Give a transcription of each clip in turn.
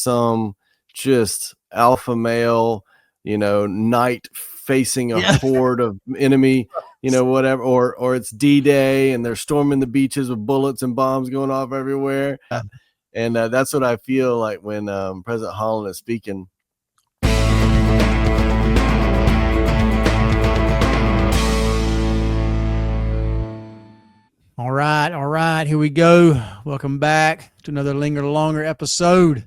some just alpha male, knight facing a horde of enemy, whatever, or it's D-Day and they're storming the beaches with bullets and bombs going off everywhere. And that's what I feel like when President Holland is speaking. All right, here we go. Welcome back to another Linger-Longer episode.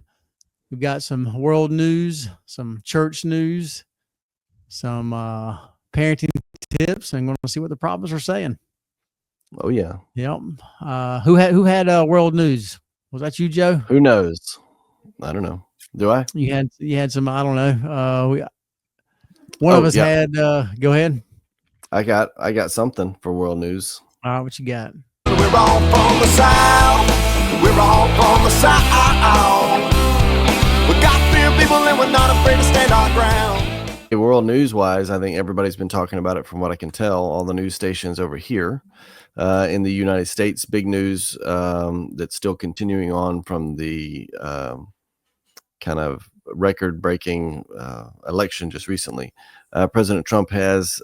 We've got some world news, some church news, some parenting tips, and we're going to see what the prophets are saying. Oh yeah. Yep. Who had world news? Was that you, Joe? Who knows? I don't know. Do I? You had some. I don't know. One of us had. Go ahead. I got something for world news. All right, what you got? We're all from the south. We're all from the south. We got fear people and we're not afraid to stand our ground. World news wise, I think everybody's been talking about it from what I can tell. All the news stations over here in the United States, big news that's still continuing on from the kind of record-breaking election just recently. President Trump has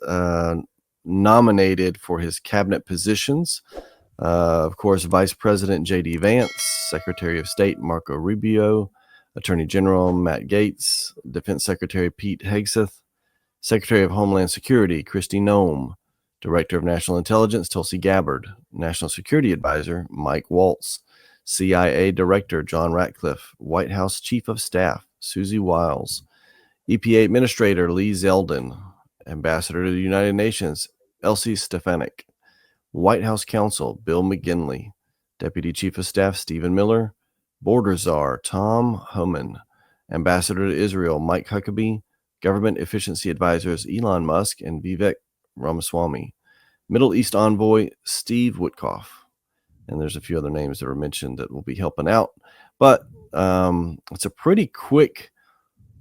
nominated for his cabinet positions. Of course, Vice President J.D. Vance, Secretary of State Marco Rubio, Attorney General Matt Gaetz, Defense Secretary Pete Hegseth, Secretary of Homeland Security Kristi Noem, Director of National Intelligence Tulsi Gabbard, National Security Advisor Mike Waltz, CIA Director John Ratcliffe, White House Chief of Staff Susie Wiles, EPA Administrator Lee Zeldin, Ambassador to the United Nations Elsie Stefanik, White House Counsel Bill McGinley, Deputy Chief of Staff Stephen Miller, Border Czar Tom Homan, Ambassador to Israel Mike Huckabee, Government Efficiency Advisors Elon Musk and Vivek Ramaswamy, Middle East Envoy Steve Witkoff, and there's a few other names that were mentioned that will be helping out. But it's a pretty quick.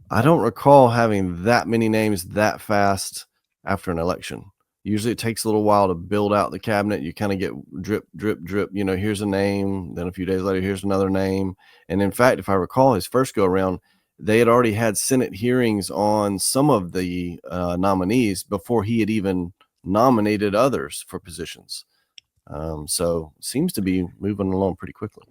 I don't recall having that many names that fast after an election. Usually it takes a little while to build out the cabinet. You kind of get drip, drip, drip. Here's a name. Then a few days later, here's another name. And in fact, if I recall his first go around, they had already had Senate hearings on some of the nominees before he had even nominated others for positions. So seems to be moving along pretty quickly.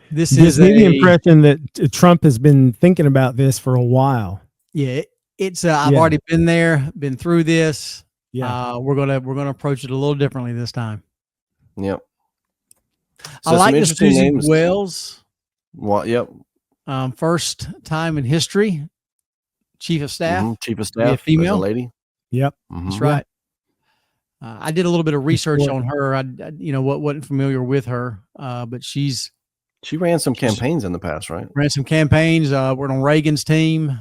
This gives me the impression that Trump has been thinking about this for a while. Yeah, it's I've already been there, been through this. Yeah, we're gonna approach it a little differently this time. Yep. So I like the Susie Wells. Well, yep. First time in history, Chief of Staff. Chief of Staff, female lady. Yep, that's right. I did a little bit of research on her. I wasn't familiar with her, but she ran some campaigns in the past, right? Ran some campaigns. Worked on Reagan's team.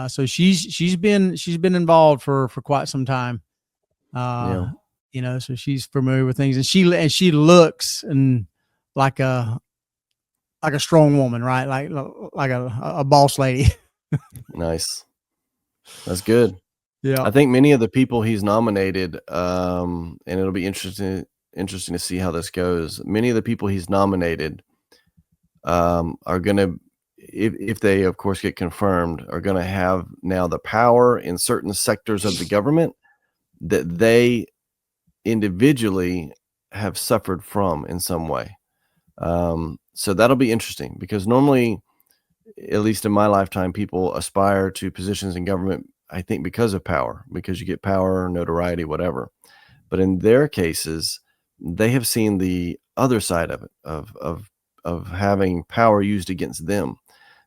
So she's been involved for quite some time. So she's familiar with things, and she looks like a strong woman, right? Like a boss lady. Nice. That's good. Yeah. I think many of the people he's nominated, and it'll be interesting to see how this goes. Many of the people he's nominated are going to, if they of course get confirmed, are going to have now the power in certain sectors of the government that they individually have suffered from in some way. So that'll be interesting, because normally, at least in my lifetime, people aspire to positions in government, I think, because of power, because you get power, notoriety, whatever. But in their cases, they have seen the other side of it, of having power used against them.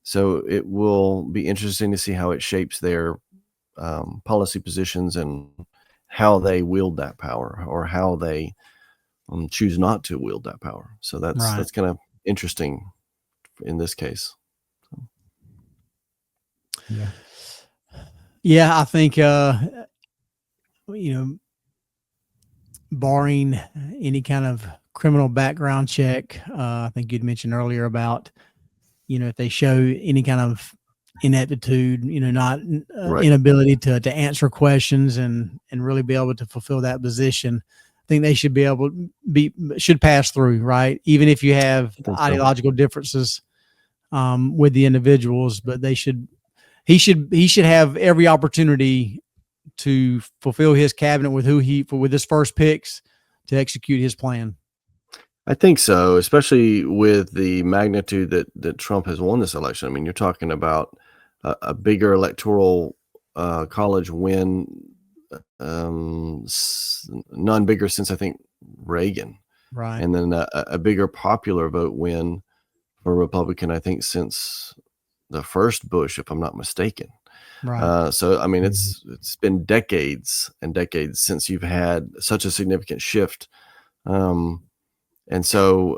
So it will be interesting to see how it shapes their policy positions and how they wield that power, or how they choose not to wield that power. So that's kind of interesting in this case. Yeah, I think barring any kind of criminal background check, I think you'd mentioned earlier about if they show any kind of ineptitude, inability to answer questions and really be able to fulfill that position, I think they should should pass through, right? Even if you have ideological differences, with the individuals, but he should have every opportunity to fulfill his cabinet with with his first picks to execute his plan. I think so, especially with the magnitude that Trump has won this election. I mean, you're talking about a bigger electoral college win, none bigger since I think Reagan, right? And then a bigger popular vote win for Republican, I think, since the first Bush, if I'm not mistaken. Right. So I mean, it's been decades and decades since you've had such a significant shift. And so,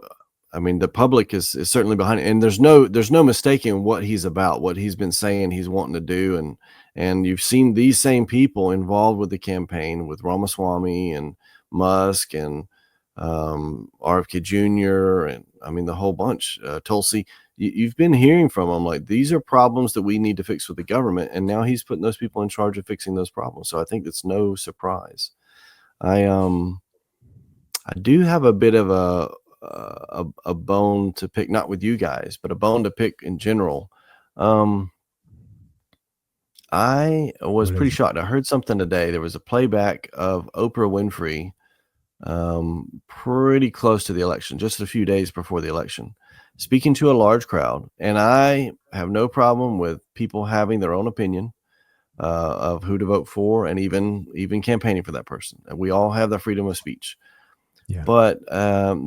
I mean, the public is certainly behind it, and there's no mistaking what he's about, what he's been saying he's wanting to do, and you've seen these same people involved with the campaign, with Ramaswamy and Musk and RFK Jr. and I mean the whole bunch, Tulsi. You've been hearing from them like these are problems that we need to fix with the government, and now he's putting those people in charge of fixing those problems. So I think it's no surprise. I do have a bit of a bone to pick, not with you guys, but a bone to pick in general. I was pretty shocked. I heard something today. There was a playback of Oprah Winfrey, pretty close to the election, just a few days before the election, speaking to a large crowd. And I have no problem with people having their own opinion of who to vote for, and even campaigning for that person. And we all have the freedom of speech. Yeah. But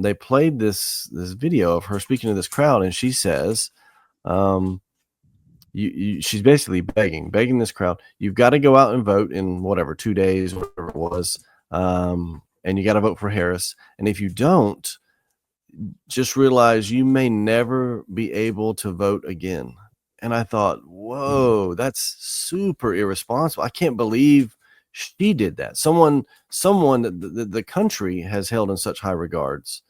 they played this video of her speaking to this crowd, and she says, she's basically begging this crowd, you've got to go out and vote in whatever 2 days, whatever it was, and you got to vote for Harris. And if you don't, just realize you may never be able to vote again. And I thought, whoa, that's super irresponsible. I can't believe she did that. Someone that the country has held in such high regards,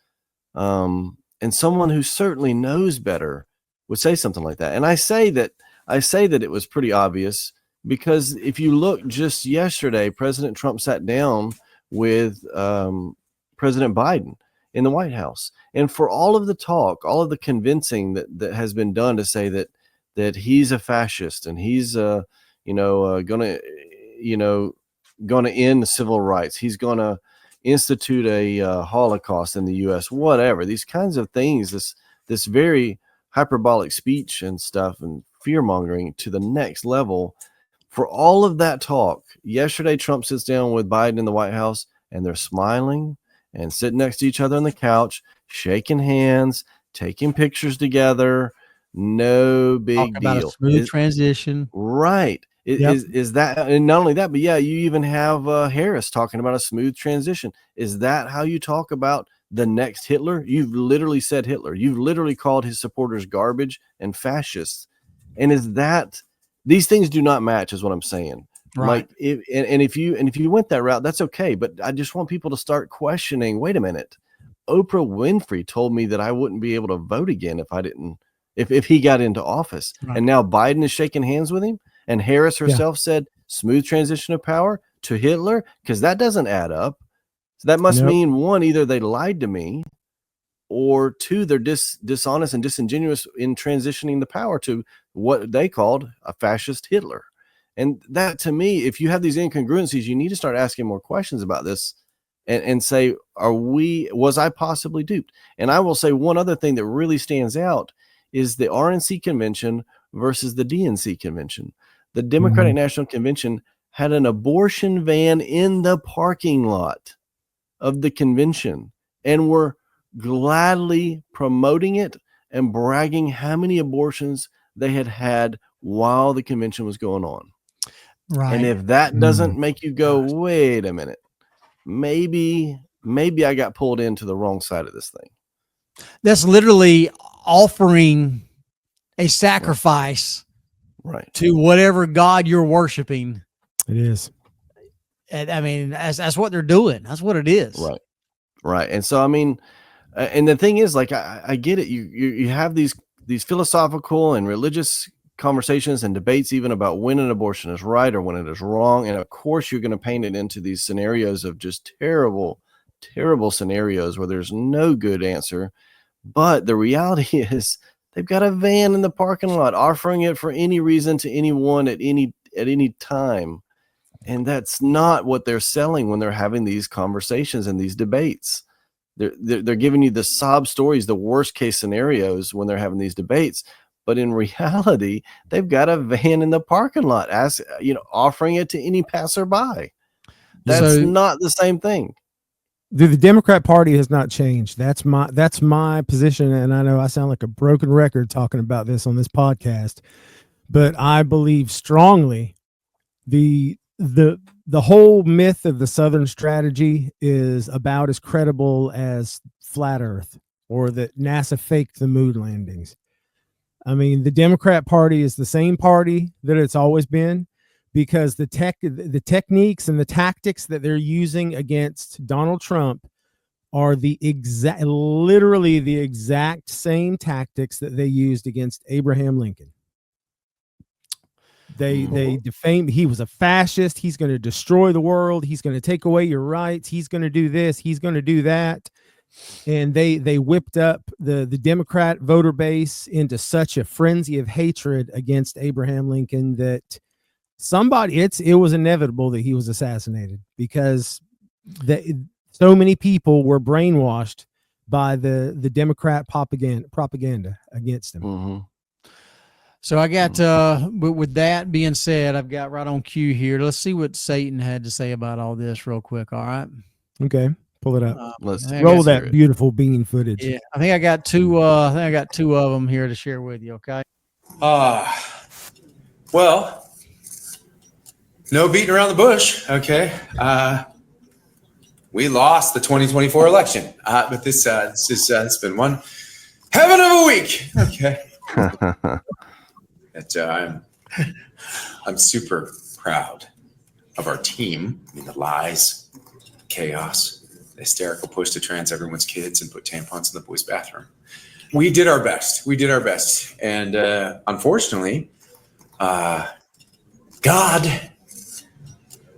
and someone who certainly knows better would say something like that. And I say that it was pretty obvious because if you look just yesterday, President Trump sat down with President Biden in the White House, and for all of the talk, all of the convincing that has been done to say that he's a fascist and he's going to end the civil rights. He's going to institute a Holocaust in the U.S., whatever. These kinds of things, this very hyperbolic speech and stuff and fear-mongering to the next level. For all of that talk, yesterday Trump sits down with Biden in the White House, and they're smiling and sitting next to each other on the couch, shaking hands, taking pictures together. No big deal. About a smooth transition. Right. Is that, and not only that, but yeah, you even have Harris talking about a smooth transition. Is that how you talk about the next Hitler? You've literally said Hitler. You've literally called his supporters garbage and fascists. And is that, these things do not match, is what I'm saying. Right. Like, if you went that route, that's okay. But I just want people to start questioning. Wait a minute, Oprah Winfrey told me that I wouldn't be able to vote again if he got into office, right. And now Biden is shaking hands with him. And Harris herself said smooth transition of power to Hitler, because that doesn't add up. So that must mean, one, either they lied to me, or two, they're dishonest and disingenuous in transitioning the power to what they called a fascist Hitler. And that, to me, if you have these incongruencies, you need to start asking more questions about this and say, was I possibly duped? And I will say one other thing that really stands out is the RNC convention versus the DNC convention. The Democratic National Convention had an abortion van in the parking lot of the convention and were gladly promoting it and bragging how many abortions they had while the convention was going on. Right. And if that doesn't make you go, wait a minute, maybe I got pulled into the wrong side of this thing. That's literally offering a sacrifice. Right. To whatever God you're worshiping. It is. And I mean, that's what they're doing. That's what it is. Right. Right. And so, I mean, and the thing is, like, I get it. You have these philosophical and religious conversations and debates even about when an abortion is right or when it is wrong. And of course, you're going to paint it into these scenarios of just terrible, terrible scenarios where there's no good answer. But the reality is They've got a van in the parking lot, offering it for any reason to anyone at any time. And that's not what they're selling when they're having these conversations and these debates. They're giving you the sob stories, the worst case scenarios when they're having these debates. But in reality, they've got a van in the parking lot, offering it to any passerby. That's not the same thing. The Democrat Party has not changed. That's my position, and I know I sound like a broken record talking about this on this podcast, but I believe strongly the whole myth of the Southern strategy is about as credible as flat Earth or that NASA faked the moon landings. I mean, the Democrat Party is the same party that it's always been, because the techniques and the tactics that they're using against Donald Trump are literally the exact same tactics that they used against Abraham Lincoln. They defamed. He was a fascist. He's going to destroy the world. He's going to take away your rights. He's going to do this. He's going to do that. And they whipped up the Democrat voter base into such a frenzy of hatred against Abraham Lincoln that it was inevitable that he was assassinated, because so many people were brainwashed by the Democrat propaganda against him. Mm-hmm. So I got, with that being said, I've got right on cue here. Let's see what Satan had to say about all this real quick. All right. Okay. Pull it up. Let's roll that beautiful bean footage. Yeah. I think I got two of them here to share with you. Okay. Well, no beating around the bush. Okay. We lost the 2024 election. But it's been one heaven of a week. Okay. I'm super proud of our team. I mean, the lies, chaos, the hysterical push to trans everyone's kids and put tampons in the boys' bathroom. We did our best. And unfortunately, God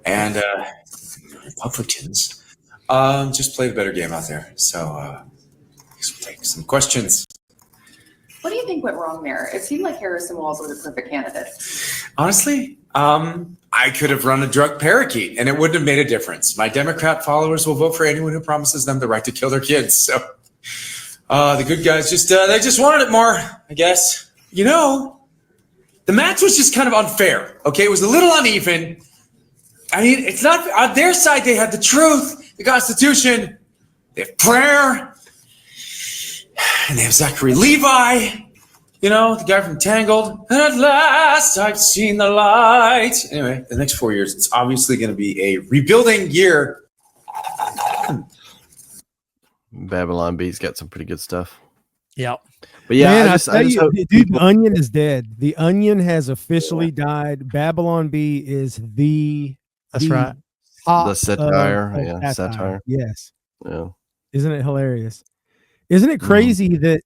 and Republicans just played a better game out there. So we'll take some questions. What do you think went wrong there? It seemed like Harrison Walls was a perfect candidate. Honestly, I could have run a drug parakeet and it wouldn't have made a difference. My Democrat followers will vote for anyone who promises them the right to kill their kids. So the good guys they just wanted it more, I guess. You know, the match was just kind of unfair. Okay, it was a little uneven. I mean, it's not on their side. They had the truth, the Constitution, they have prayer, and they have Zachary Levi, you know, the guy from Tangled. And at last, I've seen the light. Anyway, the next 4 years, it's obviously going to be a rebuilding year. Babylon Bee's got some pretty good stuff. Yep. But yeah, man, dude, the Onion is dead. The Onion has officially died. Babylon Bee is that's right. The satire. Satire. Yes. Yeah. Isn't it hilarious? Isn't it crazy that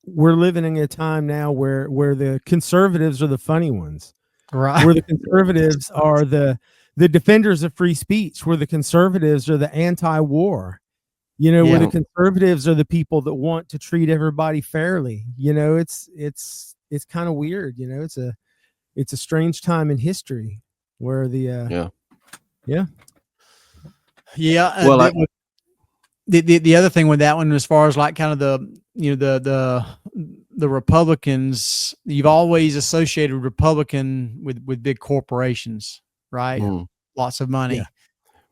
we're living in a time now where the conservatives are the funny ones, right? Where the conservatives are the defenders of free speech, where the conservatives are the anti-war, you know, where the conservatives are the people that want to treat everybody fairly. You know, it's kind of weird. You know, it's a strange time in history where the Well, the other thing with that one, as far as like kind of the Republicans, you've always associated Republican with big corporations, right? Lots of money. Yeah.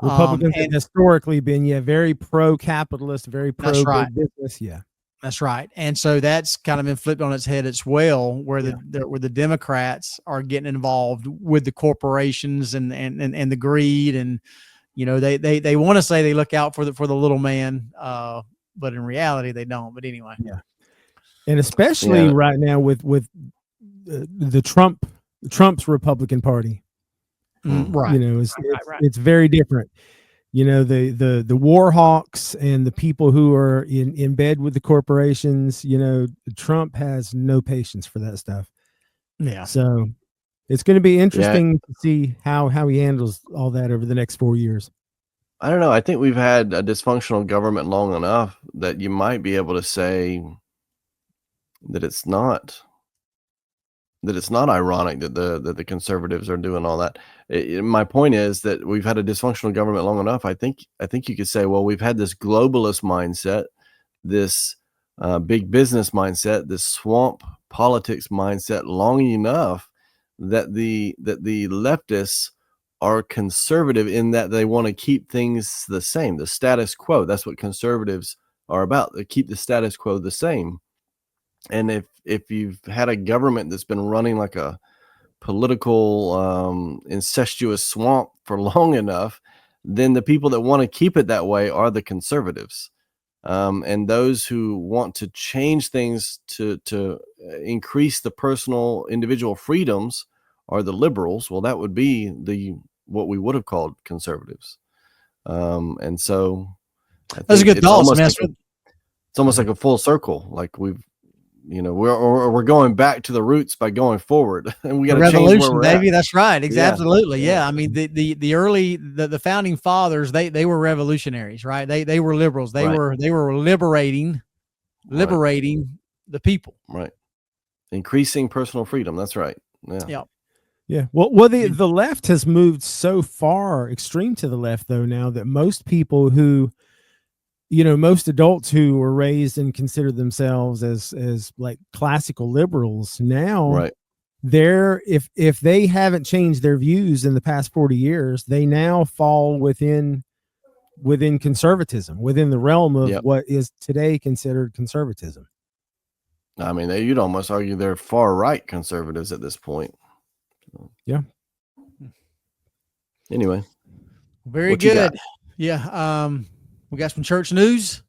Republicans have historically been very pro-capitalist, very pro-big business. Yeah, that's right. And so that's kind of been flipped on its head as well, where the Democrats are getting involved with the corporations and the greed, and you know they want to say they look out for the little man, but in reality they don't. But anyway, and especially right now with the Trump's Republican Party. Right. You know, it's very different. You know, the war hawks and the people who are in bed with the corporations, you know, Trump has no patience for that stuff. Yeah. So it's going to be interesting to see how he handles all that over the next 4 years. I don't know. I think we've had a dysfunctional government long enough that you might be able to say it's not ironic that the conservatives are doing all that. My point is that we've had a dysfunctional government long enough. I think you could say, well, we've had this globalist mindset, this big business mindset, this swamp politics mindset long enough that the leftists are conservative in that they want to keep things the same, the status quo. That's what conservatives are about. They keep the status quo the same. And if you've had a government that's been running like a political incestuous swamp for long enough, then the people that want to keep it that way are the conservatives. And those who want to change things to increase the personal individual freedoms are the liberals. Well, that would be what we would have called conservatives. And so that's a good thought. It's almost like a full circle. Like we're going back to the roots by going forward, and we got to change where we're baby. at. That's right. Yeah. Absolutely. Yeah. I mean, the early founding fathers, they were revolutionaries, right? They were liberals. They were liberating the people. Right. Increasing personal freedom. That's right. Yeah. Yeah. Well, the left has moved so far extreme to the left though now that most people who, most adults who were raised and considered themselves as like classical liberals now, right. They're if they haven't changed their views in the past 40 years, they now fall within conservatism, within the realm of what is today considered conservatism. I mean, you'd almost argue they're far right conservatives at this point. Yeah. Anyway. Very good. Yeah. We got some church news.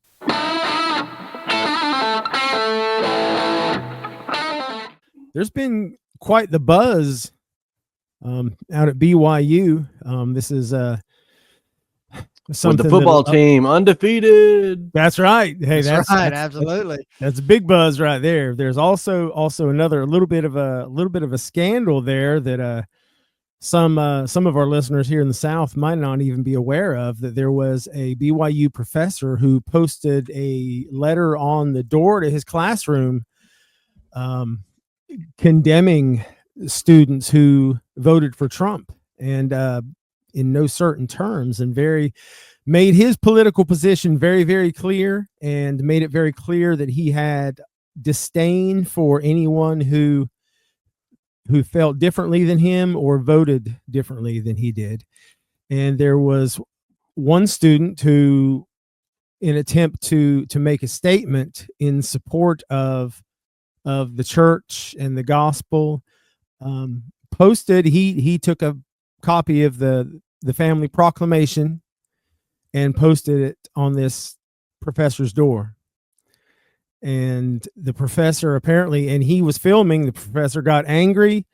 There's been quite the buzz out at BYU. This is something with the football team undefeated. That's right. Hey, that's right. Absolutely. That's a big buzz right there. There's also another little bit of a scandal there that some of our listeners here in the South might not even be aware of, that there was a BYU professor who posted a letter on the door to his classroom condemning students who voted for Trump, and in no certain terms, and made his political position very, very clear, and made it very clear that he had disdain for anyone who felt differently than him or voted differently than he did. And there was one student who, in attempt to make a statement in support of the church and the gospel, posted, he took a copy of the family proclamation and posted it on this professor's door. And the professor apparently, and he was filming, the professor got angry.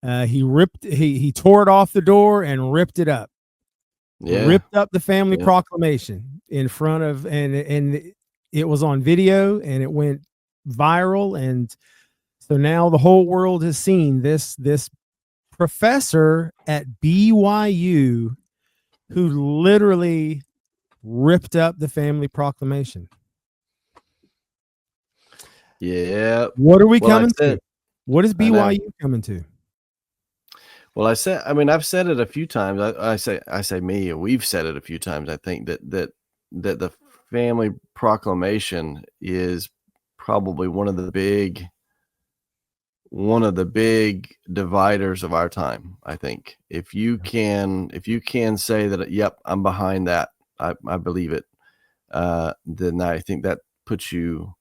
He tore it off the door and ripped it up. Yeah. Ripped up the family proclamation in front of, and it was on video and it went viral. And so now the whole world has seen this professor at BYU who literally ripped up the family proclamation. Yeah. What are we coming to? What is BYU coming to? Well, I've said it a few times. I say me, we've said it a few times. I think that the family proclamation is probably one of the big dividers of our time. I think if you can say that, yep, I'm behind that, I believe it, then I think that puts you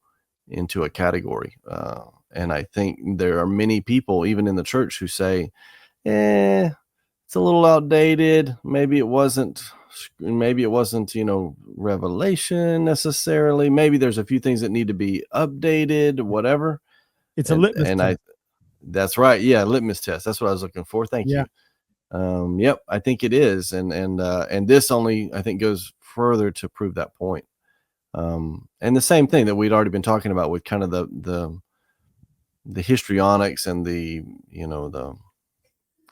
into a category. And I think there are many people, even in the church, who say, it's a little outdated. Maybe it wasn't, revelation necessarily. Maybe there's a few things that need to be updated, whatever. It's a litmus test. That's right. Yeah. Litmus test. That's what I was looking for. Thank you. Yep. I think it is. And this only, I think, goes further to prove that point. And the same thing that we'd already been talking about with kind of the histrionics and the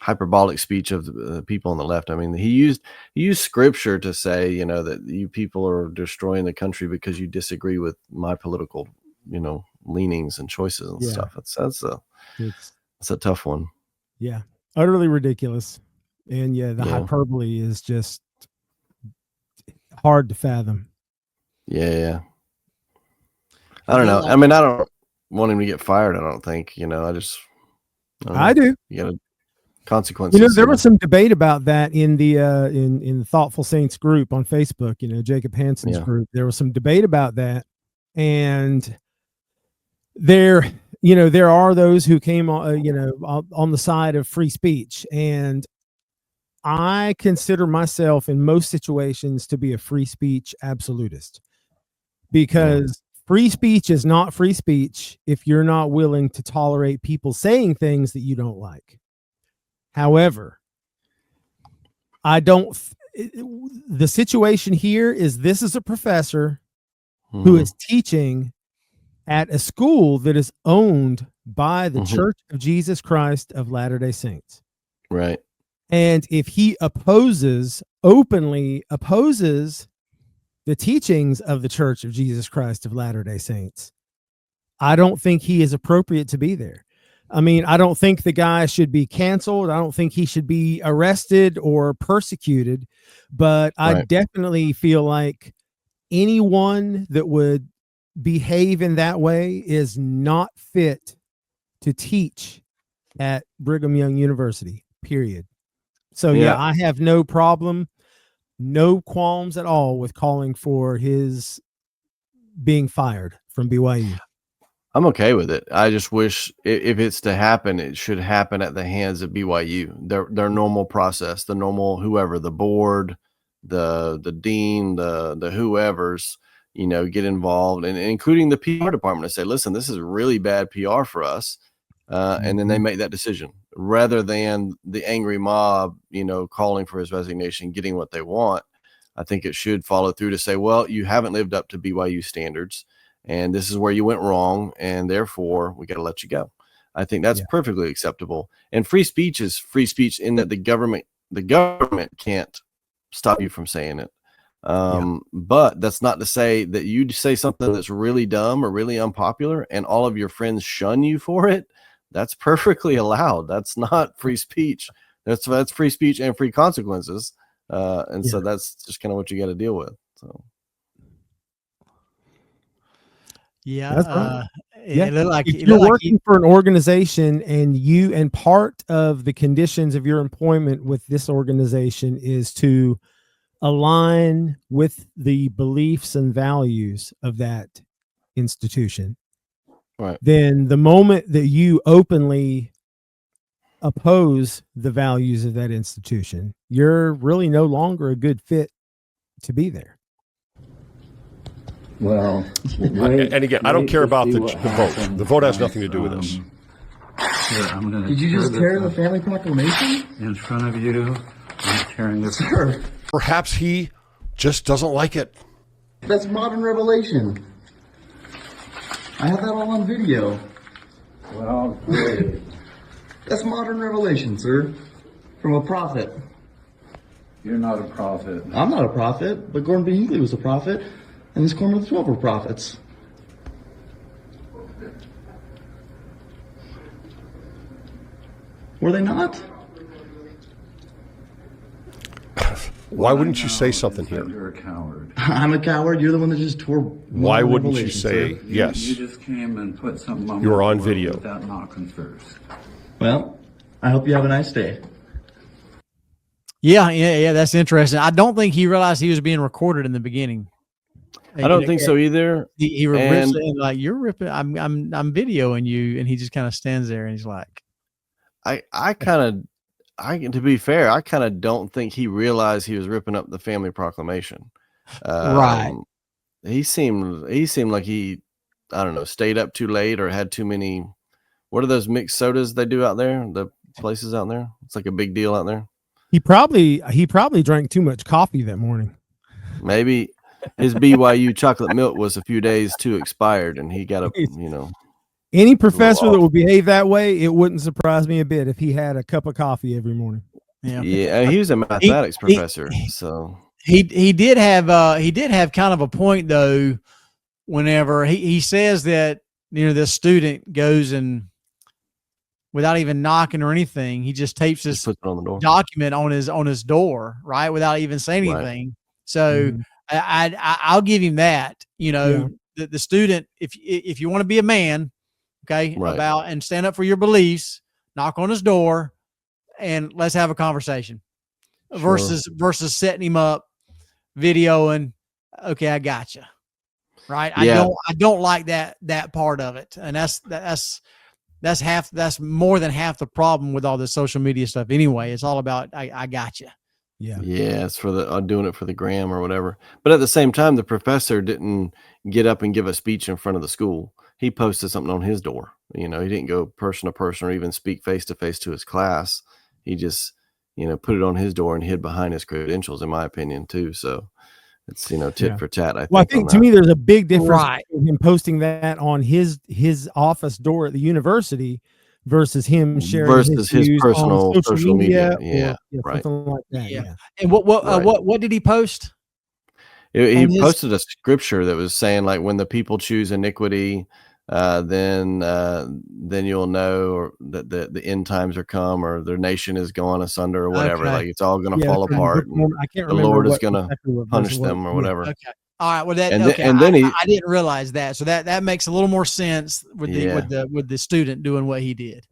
hyperbolic speech of the people on the left. I mean, he used scripture to say, that you people are destroying the country because you disagree with my political, leanings and choices and stuff. That's a tough one. Yeah, utterly ridiculous. And the hyperbole is just hard to fathom. Yeah. I don't know. I mean, I don't want him to get fired. I don't think, I do. You got consequences. There was some debate about that in the in the Thoughtful Saints group on Facebook, Jacob Hansen's group. There was some debate about that. And there are those who came on the side of free speech. And I consider myself in most situations to be a free speech absolutist, because free speech is not free speech if you're not willing to tolerate people saying things that you don't like. However, the situation here is this is a professor who is teaching at a school that is owned by the Church of Jesus Christ of Latter-day Saints. Right. And if he openly opposes the teachings of the Church of Jesus Christ of Latter-day Saints, I don't think he is appropriate to be there. I mean, I don't think the guy should be canceled. I don't think he should be arrested or persecuted, but I definitely feel like anyone that would behave in that way is not fit to teach at Brigham Young University, period. So I have no problem, no qualms at all with calling for his being fired from BYU. I'm okay with it. I just wish if it's to happen, it should happen at the hands of BYU. Their normal process, the normal whoever, the board, the dean, the whoever's, get involved, and including the PR department, to say, listen, this is really bad PR for us. And then they make that decision rather than the angry mob, calling for his resignation, getting what they want. I think it should follow through to say, well, you haven't lived up to BYU standards, and this is where you went wrong, and therefore we got to let you go. I think that's perfectly acceptable. And free speech is free speech in that the government can't stop you from saying it. But that's not to say that you say something that's really dumb or really unpopular and all of your friends shun you for it. That's perfectly allowed. That's not free speech. That's free speech and free consequences. So that's just kind of what you got to deal with. So. Yeah. That's right. If you're working for an organization and part of the conditions of your employment with this organization is to align with the beliefs and values of that institution, right? Then the moment that you openly oppose the values of that institution, you're really no longer a good fit to be there. Well, and again, I don't care about the vote. The vote has nothing to do with this. Did you just tear the family proclamation? In front of you, I'm tearing this. Sir. Perhaps he just doesn't like it. That's modern revelation. I have that all on video. Well, great. That's modern revelation, sir. From a prophet. You're not a prophet. I'm not a prophet, but Gordon B. Hinckley was a prophet, and this Quorum of the 12 were prophets. Were they not? Why wouldn't you say something here? You're a coward. I'm a coward. You're the one that just tore. Why wouldn't you say yes? You just came and put something on. You were on video. That not confers. Well, I hope you have a nice day. Yeah. That's interesting. I don't think he realized he was being recorded in the beginning. I don't think so either. He rips it like, you're ripping. I'm videoing you, and he just kind of stands there and he's like, to be fair, I kind of don't think he realized he was ripping up the family proclamation. Right. He seemed like he, I don't know, stayed up too late or had too many. What are those mixed sodas they do out there? The places out there. It's like a big deal out there. He probably drank too much coffee that morning. Maybe his BYU chocolate milk was a few days too expired, and he got Any professor that will behave that way, it wouldn't surprise me a bit if he had a cup of coffee every morning. Yeah, he was a mathematics professor, so he did have kind of a point though. Whenever he says that this student goes and without even knocking or anything, he just tapes this puts it on the door. document on his door, right, without even saying anything. Right. So I'll give him that. The student, if you want to be a man, okay, about and stand up for your beliefs, knock on his door, and let's have a conversation. Sure. Versus setting him up, videoing. Okay, I got you. Right. Yeah. I don't like that part of it, and that's more than half the problem with all this social media stuff. Anyway, it's all about I got you. Yeah. Yeah. It's for doing it for the gram or whatever. But at the same time, the professor didn't get up and give a speech in front of the school. He posted something on his door. He didn't go person to person or even speak face to face to his class. He just, put it on his door and hid behind his credentials, in my opinion, too. So it's, tit for tat. I think to me, there's a big difference between him posting that on his office door at the university versus him sharing his personal social media. Yeah. Something like that. Yeah. And what did he post? He posted a scripture that was saying, like, when the people choose iniquity, then you'll know that the end times are come, or their nation is going asunder, or whatever. Like, it's all going to fall apart. I can't the Lord is going to punish them, or whatever. Okay. All right. Well, I didn't realize that. So that makes a little more sense with the student doing what he did.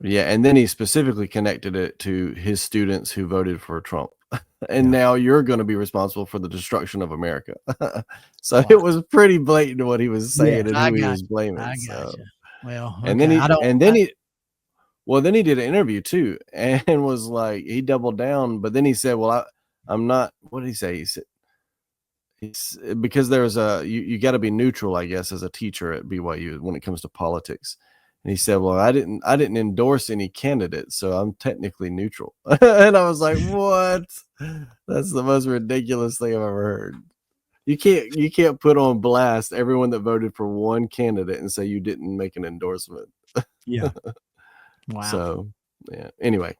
Yeah, and then he specifically connected it to his students who voted for Trump. And now you're going to be responsible for the destruction of America. So it was pretty blatant what he was saying and who he was blaming. I got you. Well, and then he did an interview too, and was like, he doubled down, but then he said, well, I'm not, what did he say? He said, because there's you got to be neutral, I guess, as a teacher at BYU when it comes to politics. And he said, well, I didn't endorse any candidate, so I'm technically neutral. And I was like, what? That's the most ridiculous thing I've ever heard. You can't put on blast everyone that voted for one candidate and say you didn't make an endorsement. Yeah. Wow. So, yeah. Anyway.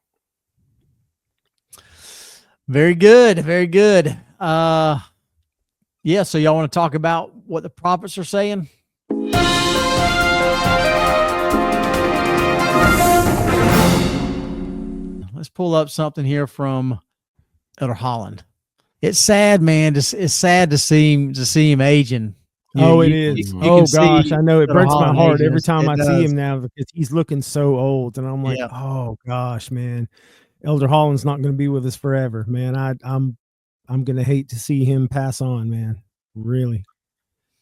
Very good. Very good. So y'all want to talk about what the prophets are saying? Let's pull up something here from Elder Holland. It's sad, man. It's sad to see him aging. It is. Gosh, I know it breaks my heart every time I see him now, because he's looking so old, and I'm like, oh gosh, man, Elder Holland's not going to be with us forever, man. I'm going to hate to see him pass on, man. Really.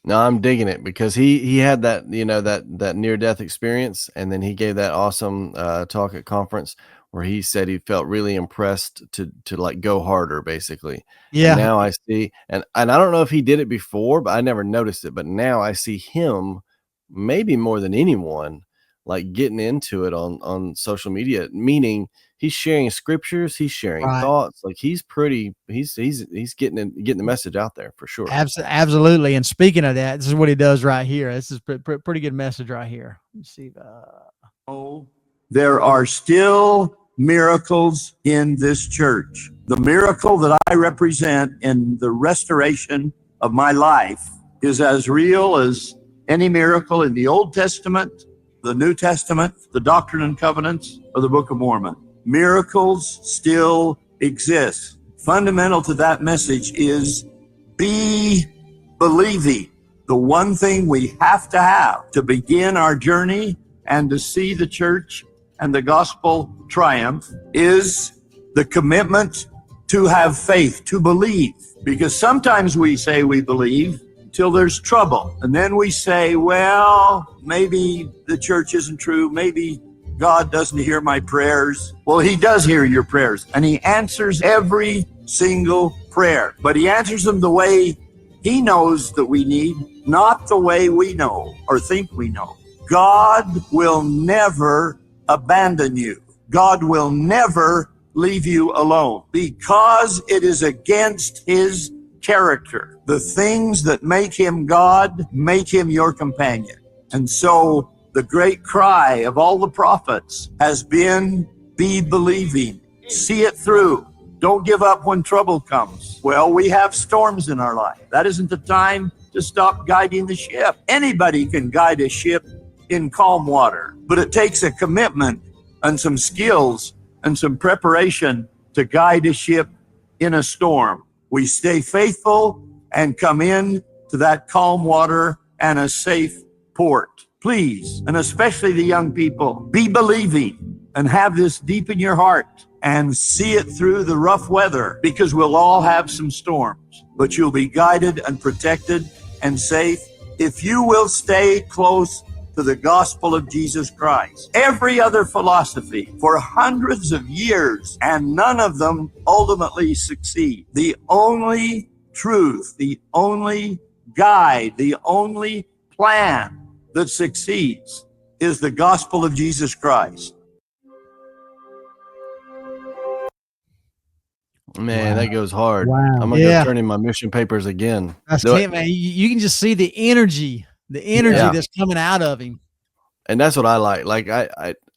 No, I'm digging it, because he had that, that near-death experience, and then he gave that awesome talk at conference where he said he felt really impressed to like go harder, basically. Yeah. And now I see, and I don't know if he did it before, but I never noticed it. But now I see him, maybe more than anyone, like getting into it on social media, meaning he's sharing scriptures, he's sharing thoughts, like he's getting the message out there for sure. Absolutely. And speaking of that, this is what he does right here. This is pretty good message right here. Let's see. There are still miracles in this church. The miracle that I represent in the restoration of my life is as real as any miracle in the Old Testament, the New Testament, the Doctrine and Covenants, or the Book of Mormon. Miracles still exist. Fundamental to that message is be believing. The one thing we have to begin our journey and to see the church and the gospel triumph is the commitment to have faith, to believe. Because sometimes we say we believe until there's trouble. And then we say, well, maybe the church isn't true. Maybe God doesn't hear my prayers. Well, he does hear your prayers, and he answers every single prayer. But he answers them the way he knows that we need, not the way we know or think we know. God will never abandon you. God will never leave you alone, because it is against his character. The things that make him God make him your companion. And so the great cry of all the prophets has been, be believing, see it through. Don't give up when trouble comes. Well, we have storms in our life. That isn't the time to stop guiding the ship. Anybody can guide a ship in calm water, but it takes a commitment and some skills and some preparation to guide a ship in a storm. We stay faithful and come in to that calm water and a safe port. Please, and especially the young people, be believing and have this deep in your heart and see it through the rough weather, because we'll all have some storms, but you'll be guided and protected and safe if you will stay close to the gospel of Jesus Christ. Every other philosophy for hundreds of years, and none of them ultimately succeed. The only truth, the only guide, the only plan that succeeds is the gospel of Jesus Christ. Man, that goes hard. Wow. I'm gonna go turn in my mission papers again. That's it, man. You can just see the energy that's coming out of him. And that's what I like. Like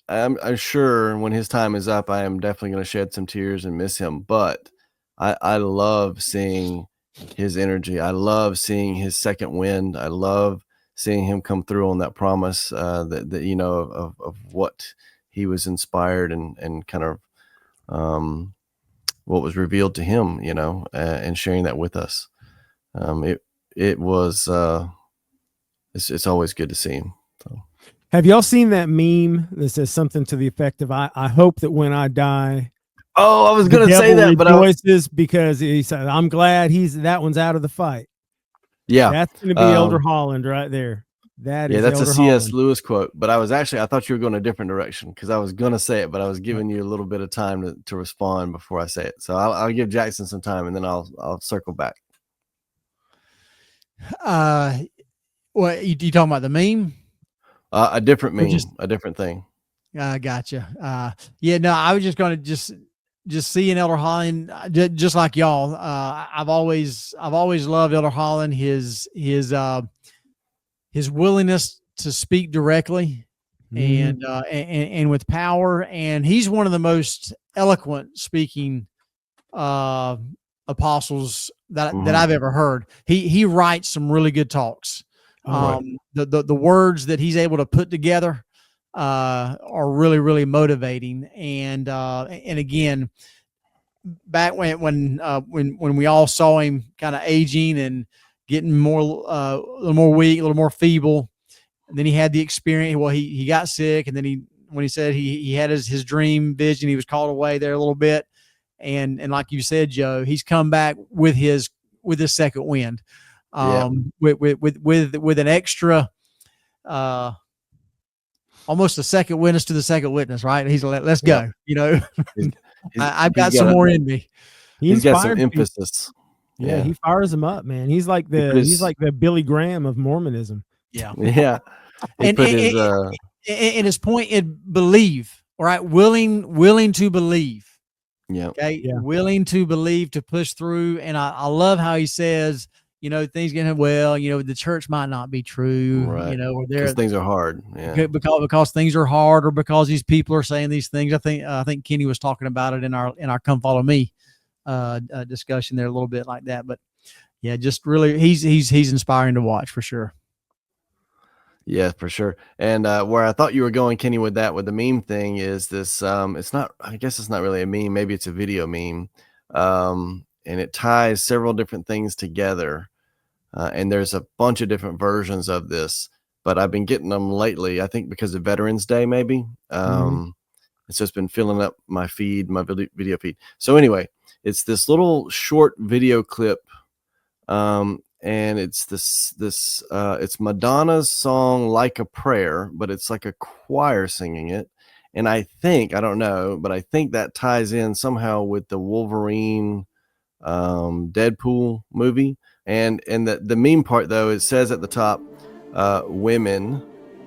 I'm sure when his time is up, I am definitely going to shed some tears and miss him. But I love seeing his energy. I love seeing his second wind. I love seeing him come through on that promise that you know of what he was inspired and kind of what was revealed to him, you know, and sharing that with us. It was it's always good to see him. So. Have y'all seen that meme that says something to the effect of I hope that when I die, oh, I was going to say that, but rejoices because he said, I'm glad that one's out of the fight. Yeah. That's going to be Elder Holland right there. That's Elder a C.S. Holland. Lewis quote, but I thought you were going a different direction because I was going to say it, but I was giving you a little bit of time to respond before I say it. So I'll give Jackson some time and then I'll circle back. What you talking about, the meme? A different meme, a different thing. Gotcha. Yeah, no, I was just going to just seeing Elder Holland, just like y'all. I've always loved Elder Holland. His willingness to speak directly and with power, and he's one of the most eloquent speaking apostles that I've ever heard. He writes some really good talks. The words that he's able to put together are really, really motivating. And again, back when we all saw him kind of aging and getting more, a little more weak, a little more feeble, and then he had the experience. Well, he got sick, and then when he said he had his dream vision, he was called away there a little bit. And like you said, Joe, he's come back with his second wind. With an extra almost a second witness to the second witness, right? He's like, let's go. You know, I've got some more in me. He's got some emphasis. Yeah, he fires him up, man. He's like the Billy Graham of Mormonism. Yeah. Yeah. And his point is believe, all right? Willing to believe. Yeah. Okay. Yeah. Willing to believe, to push through. And I love how he says, you know, things getting well, you know, the church might not be true, right? You know, or because things are hard, because things are hard, or because these people are saying these things. I think Kenny was talking about it in our Come Follow Me discussion there a little bit like that. But yeah, just really, he's inspiring to watch for sure. Yeah, for sure. And where I thought you were going, Kenny, with the meme thing is this. It's not. I guess it's not really a meme. Maybe it's a video meme, and it ties several different things together. And there's a bunch of different versions of this, but I've been getting them lately, I think because of Veterans Day, maybe. It's just been filling up my feed, my video feed. So anyway, it's this little short video clip. And it's it's Madonna's song, Like a Prayer, but it's like a choir singing it. And I don't know, but I think that ties in somehow with the Wolverine, Deadpool movie. And the meme part, though, it says at the top, women,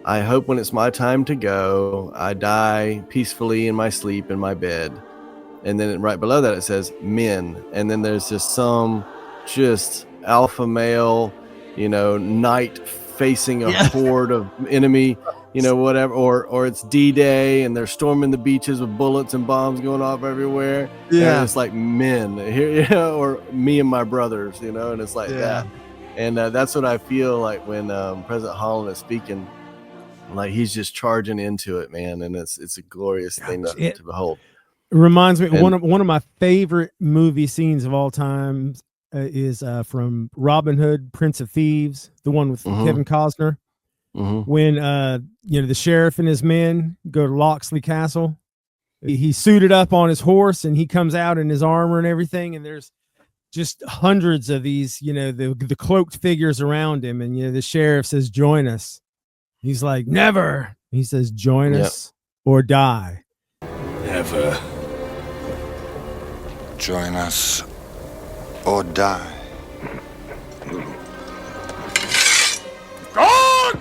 I hope when it's my time to go, I die peacefully in my sleep in my bed. And then right below that, it says men. And then there's just some alpha male, you know, knight facing a horde of enemy, you know, whatever, or it's D-Day and they're storming the beaches with bullets and bombs going off everywhere. Yeah. And it's like men here, you know, or me and my brothers, you know, and it's like that. And that's what I feel like when President Holland is speaking. Like he's just charging into it, man, and it's a glorious thing to behold. It reminds me, And- one of my favorite movie scenes of all time is from Robin Hood, Prince of Thieves, the one with Kevin Costner. When the sheriff and his men go to Locksley Castle, he's suited up on his horse and he comes out in his armor and everything, and there's just hundreds of these, the cloaked figures around him, and the sheriff says, "Join us." He's like, "Never." He says, "Join us or die." Never. Join us or die. God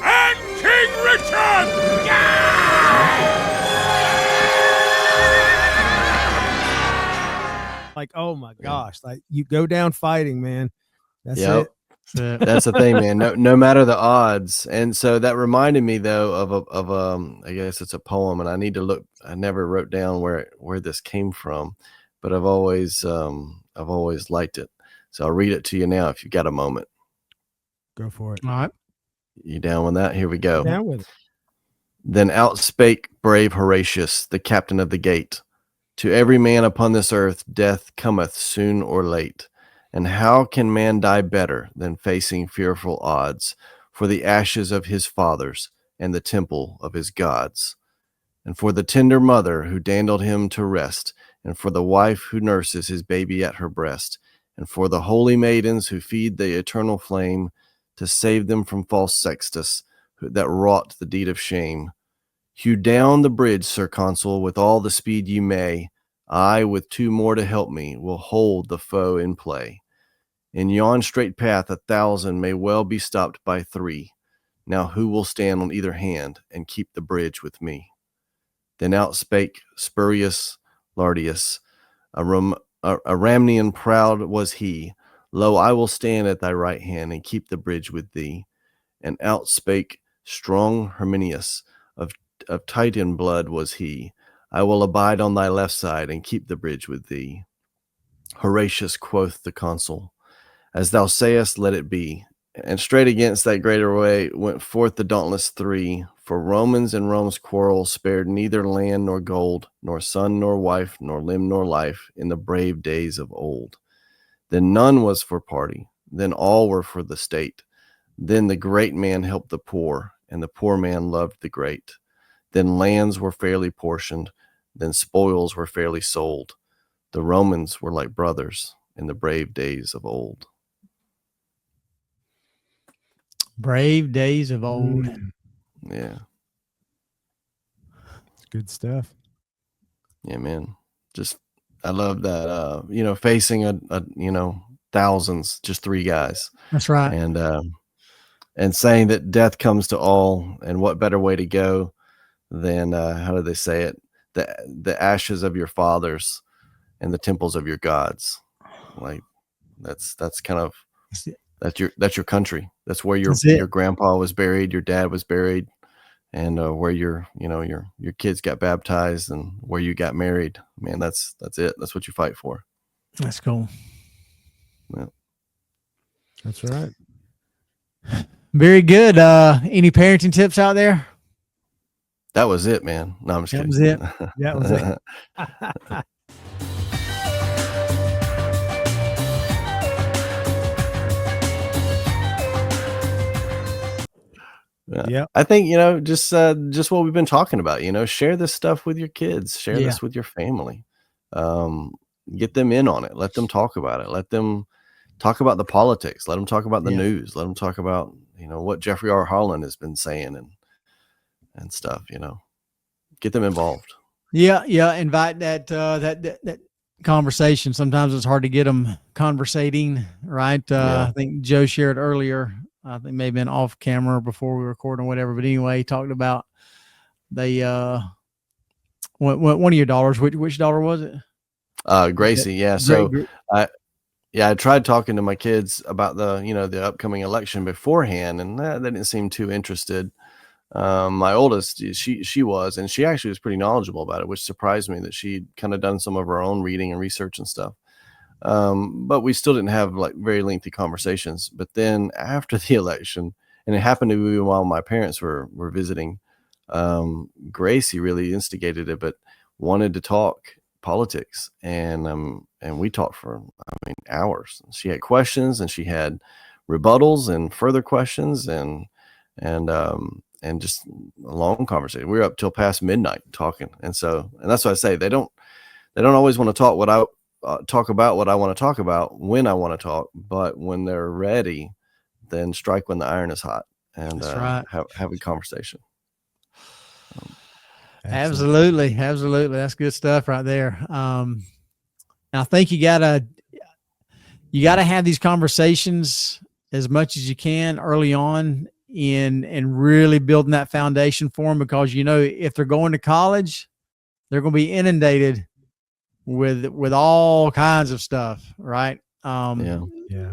and King Richard! Like, oh my gosh, like you go down fighting, man. That's Yep. it. That's the thing, man. No matter the odds. And so that reminded me though of I guess it's a poem, and I need to look. I never wrote down where this came from, but I've always liked it. So I'll read it to you now if you've got a moment. Go for it. All right. You down with that? Here we go. Down with it. Then out spake brave Horatius, the captain of the gate. To every man upon this earth, death cometh soon or late. And how can man die better than facing fearful odds for the ashes of his fathers and the temple of his gods? And for the tender mother who dandled him to rest, and for the wife who nurses his baby at her breast, and for the holy maidens who feed the eternal flame, to save them from false Sextus that wrought the deed of shame. Hew down the bridge, Sir Consul, with all the speed ye may. I, with 2 more to help me, will hold the foe in play. In yon straight path 1,000 may well be stopped by 3. Now who will stand on either hand and keep the bridge with me? Then out spake Spurius Lartius, a Ramnian proud was he. Lo, I will stand at thy right hand and keep the bridge with thee. And out spake strong Herminius, of Titan blood was he. I will abide on thy left side and keep the bridge with thee. Horatius, quoth the consul, as thou sayest, let it be. And straight against that greater way went forth the dauntless 3. For Romans and Rome's quarrel spared neither land nor gold, nor son nor wife, nor limb nor life, in the brave days of old. Then none was for party, then all were for the state. Then the great man helped the poor, and the poor man loved the great. Then lands were fairly portioned, then spoils were fairly sold. The Romans were like brothers in the brave days of old. Brave days of old. Yeah. It's good stuff. Yeah, man. Just, I love that, facing a thousands, just 3 guys. That's right. And saying that death comes to all, and what better way to go than, how do they say it? The ashes of your fathers and the temples of your gods. Like that's kind of, that's your country. That's where your grandpa was buried, your dad was buried, and where your kids got baptized and where you got married. Man, that's it. That's what you fight for. That's cool. Yeah. That's right. Very good. Any parenting tips out there? That was it, man. No, I'm just kidding. Was it. That was it. Yeah. I think, just what we've been talking about, share this stuff with your kids, share this with your family, get them in on it. Let them talk about it. Let them talk about the politics. Let them talk about the news. Let them talk about, what Jeffrey R. Holland has been saying and stuff, get them involved. Yeah. Invite that conversation. Sometimes it's hard to get them conversating, right? I think Joe shared earlier, I think maybe been off camera before we record or whatever, but anyway, he talked about one of your daughters. Which daughter was it? Gracie. Yeah. So I tried talking to my kids about the upcoming election beforehand, and they didn't seem too interested. My oldest, she was, and she actually was pretty knowledgeable about it, which surprised me that she'd kind of done some of her own reading and research and stuff. But we still didn't have like very lengthy conversations. But then after the election, and it happened to be while my parents were visiting. Gracie really instigated it, but wanted to talk politics, and we talked for hours. She had questions, and she had rebuttals and further questions, and just a long conversation. We were up till past midnight talking, and that's why I say they don't always want to talk talk about what I want to talk about when I want to talk, but when they're ready, then strike when the iron is hot, and That's right. have a conversation. Absolutely. That's good stuff right there. I think you gotta have these conversations as much as you can early on in really building that foundation for them, because if they're going to college, they're going to be inundated with all kinds of stuff, right?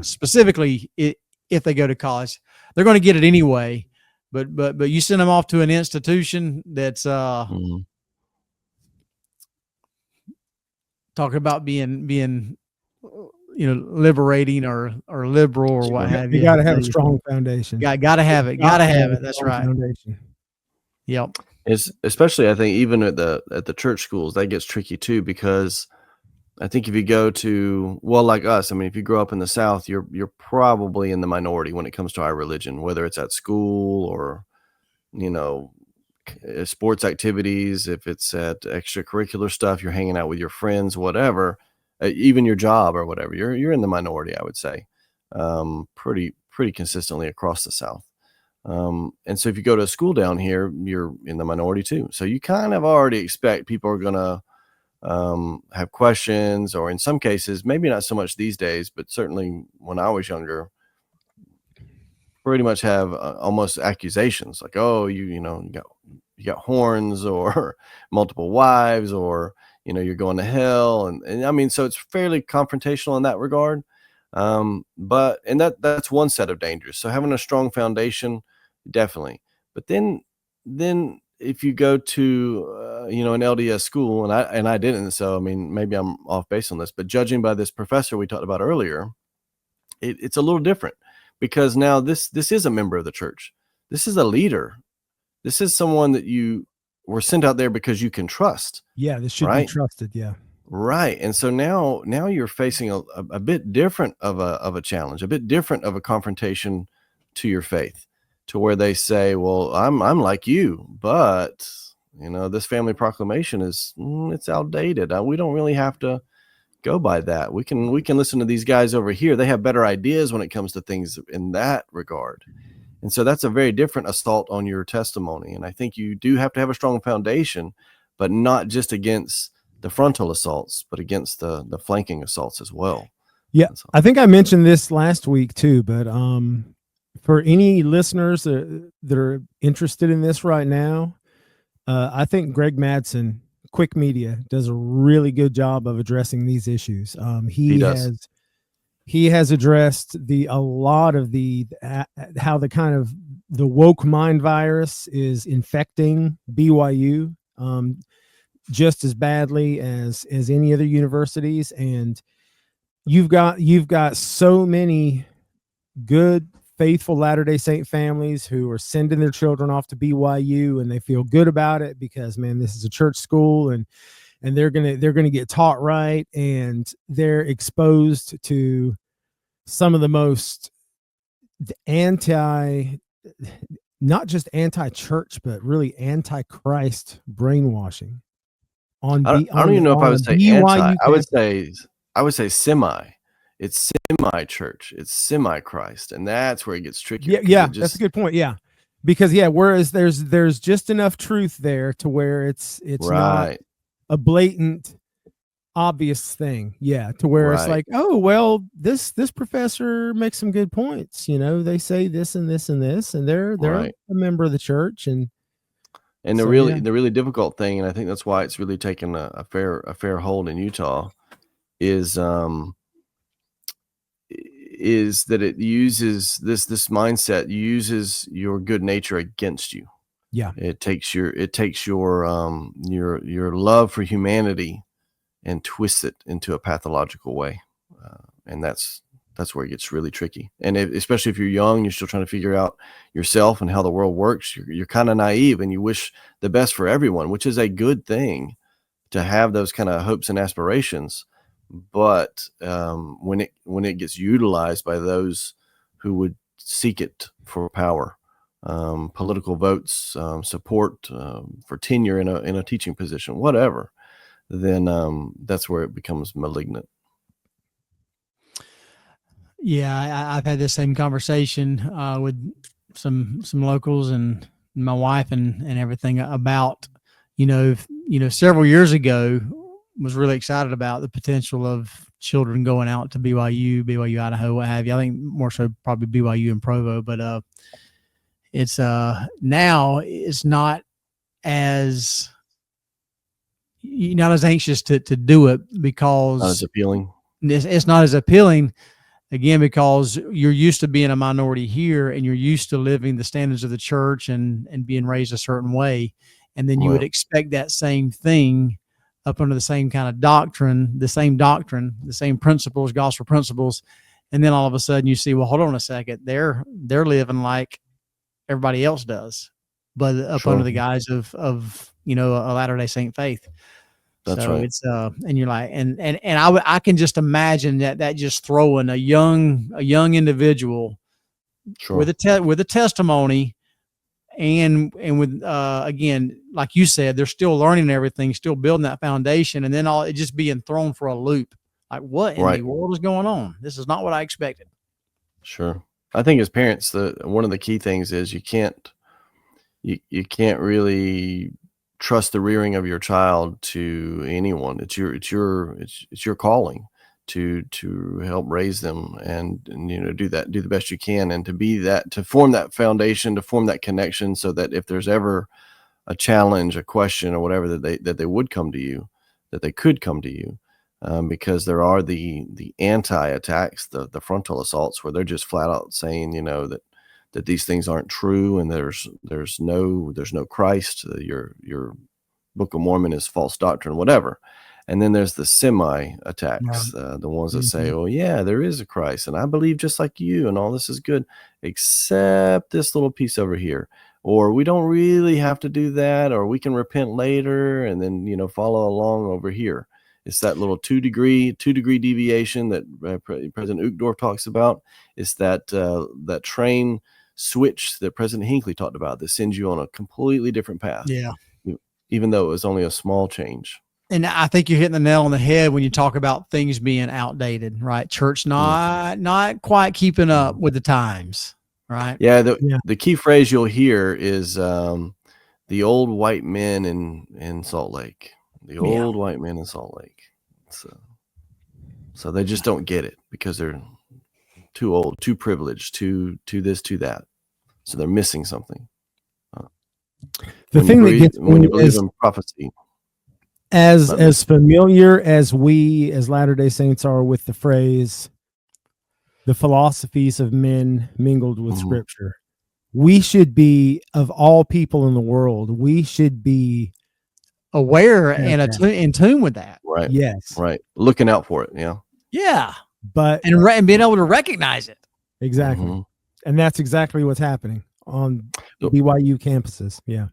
Specifically, if they go to college, they're going to get it anyway. But you send them off to an institution that's talking about being liberating or liberal or what have you. You got to have a strong foundation. Got to have it. Got to have it. That's right. Foundation. Yep. It's especially, I think, even at the church schools, that gets tricky too, because I think if you go to, well, like us, if you grow up in the South, you're probably in the minority when it comes to our religion, whether it's at school or, sports activities, if it's at extracurricular stuff, you're hanging out with your friends, whatever, even your job or whatever, you're in the minority, I would say, pretty consistently across the South. And so if you go to a school down here, you're in the minority too. So you kind of already expect people are going to have questions, or in some cases, maybe not so much these days, but certainly when I was younger, pretty much have almost accusations like, oh, you got horns, or multiple wives, or you're going to hell, and so it's fairly confrontational in that regard. But that's one set of dangers. So having a strong foundation, definitely. But then if you go to an LDS school, and I didn't, so maybe I'm off base on this, but judging by this professor we talked about earlier, it's a little different, because now this is a member of the church. This is a leader. This is someone that you were sent out there because you can trust. Yeah, this should be trusted. Yeah. Right. And so now you're facing a bit different of a challenge, a bit different of a confrontation to your faith, to where they say, well, I'm like you, but this family proclamation it's outdated. We don't really have to go by that. We can listen to these guys over here. They have better ideas when it comes to things in that regard. And so that's a very different assault on your testimony. And I think you do have to have a strong foundation, but not just against the frontal assaults, but against the flanking assaults as well. Yeah. I think I mentioned this last week too, but for any listeners that are interested in this right now, I think Greg Madsen, Quick Media, does a really good job of addressing these issues. He has addressed a lot of how the kind of the woke mind virus is infecting BYU just as badly as any other universities. And you've got so many good, faithful Latter-day Saint families who are sending their children off to BYU, and they feel good about it because, man, this is a church school, and they're gonna get taught right, and they're exposed to some of the most not just anti-church, but really anti-Christ brainwashing. I don't even know if I would say anti. I would say semi. It's semi-church. It's semi-Christ, and that's where it gets tricky. Yeah, that's a good point. Yeah, because whereas there's just enough truth there to where it's not a blatant, obvious thing. Yeah, to where it's like, oh well, this professor makes some good points. They say this and this and this, and they're a member of the church, and the really difficult thing, and I think that's why it's really taken a fair hold in Utah, is that it uses this mindset, uses your good nature against you. Yeah, it takes your love for humanity and twists it into a pathological way, and that's that's where it gets really tricky. And especially if you're young, you're still trying to figure out yourself and how the world works. You're kind of naive, and you wish the best for everyone, which is a good thing to have those kind of hopes and aspirations. But when it gets utilized by those who would seek it for power, political votes, support, for tenure in a teaching position, whatever, then that's where it becomes malignant. Yeah, I've had this same conversation with some locals and my wife and everything about, several years ago, was really excited about the potential of children going out to BYU, Idaho, what have you. I think more so probably BYU and Provo, but it's now it's not as anxious to do it because Not as appealing. It's not as appealing. Again, because you're used to being a minority here and you're used to living the standards of the church and being raised a certain way. And then you would expect that same thing up under the same kind of doctrine, the same principles, gospel principles. And then all of a sudden you see, well, hold on a second. They're living like everybody else does, but up under the guise of a Latter-day Saint faith. That's so right. It's and you're like, and I can just imagine that just throwing a young individual with a testimony and with again, like you said, they're still learning everything, still building that foundation, and then it just being thrown for a loop. Like, what in the world is going on? This is not what I expected. Sure. I think as parents, one of the key things is you can't really trust the rearing of your child to anyone. It's your calling to help raise them and do the best you can, and to form that foundation, to form that connection, so that if there's ever a challenge, a question, or whatever, that they would come to you, that they could come to you, because there are the anti-attacks, the frontal assaults, where they're just flat out saying that these things aren't true, and there's no Christ, your Book of Mormon is false doctrine, whatever. And then there's the semi-attacks, the ones that say, oh yeah, there is a Christ, and I believe just like you, and all this is good, except this little piece over here, or we don't really have to do that, or we can repent later and then follow along over here. It's that little 2 degree deviation that President Uchtdorf talks about. It's that train switch that President Hinckley talked about that sends you on a completely different path. Yeah. Even though it was only a small change. And I think you're hitting the nail on the head when you talk about things being outdated, right? Church not quite keeping up with the times, right? Yeah. The key phrase you'll hear is the old white men in Salt Lake. The old white men in Salt Lake. So they just don't get it because they're too old, too privileged, too this, too that. So they're missing something. The thing that gets when you believe in prophecy, as familiar as we as Latter-day Saints are with the phrase, the philosophies of men mingled with Scripture, we should be, of all people in the world, we should be aware and in tune with that. Right. Yes. Right. Looking out for it. Yeah. Yeah. But and being able to recognize it. Exactly. And that's exactly what's happening on BYU campuses. Yeah.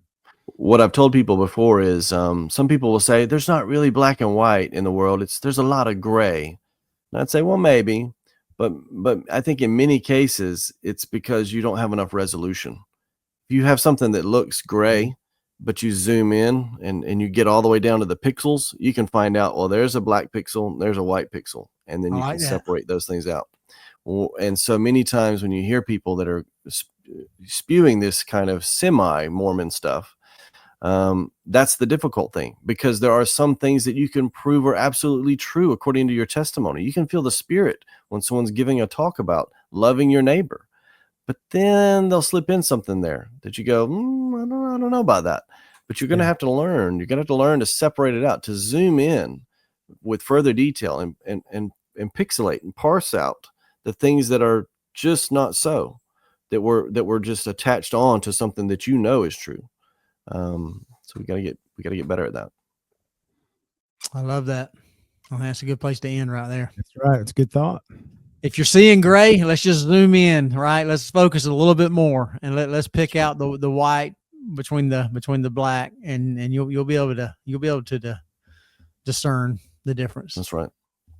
What I've told people before is some people will say there's not really black and white in the world. There's a lot of gray. And I'd say, well, maybe, but I think in many cases it's because you don't have enough resolution. If you have something that looks gray, but you zoom in and you get all the way down to the pixels, you can find out, well, there's a black pixel, there's a white pixel, and then you can separate those things out. And so many times when you hear people that are spewing this kind of semi-Mormon stuff, that's the difficult thing, because there are some things that you can prove are absolutely true according to your testimony. You can feel the Spirit when someone's giving a talk about loving your neighbor, but then they'll slip in something there that you go, I don't know about that. But you're going to have to learn. You're going to have to learn to separate it out, to zoom in with further detail and pixelate and parse out the things that are just not so, that were just attached on to something that is true. So we gotta get better at that. I love that. Well, that's a good place to end right there. That's right. It's a good thought. if you're seeing gray, let's just zoom in, right? Let's focus a little bit more, and let's pick out the white between the black, and you'll be able to discern the difference. That's right.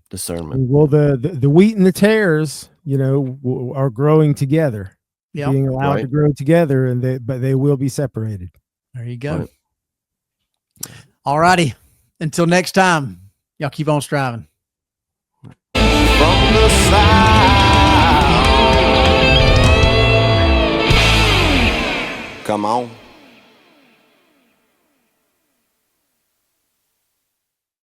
Discernment. Well, the wheat and the tares, are growing together, being allowed to grow together, but they will be separated. There you go. Right. All righty. Until next time, y'all keep on striving. From the south. Come on.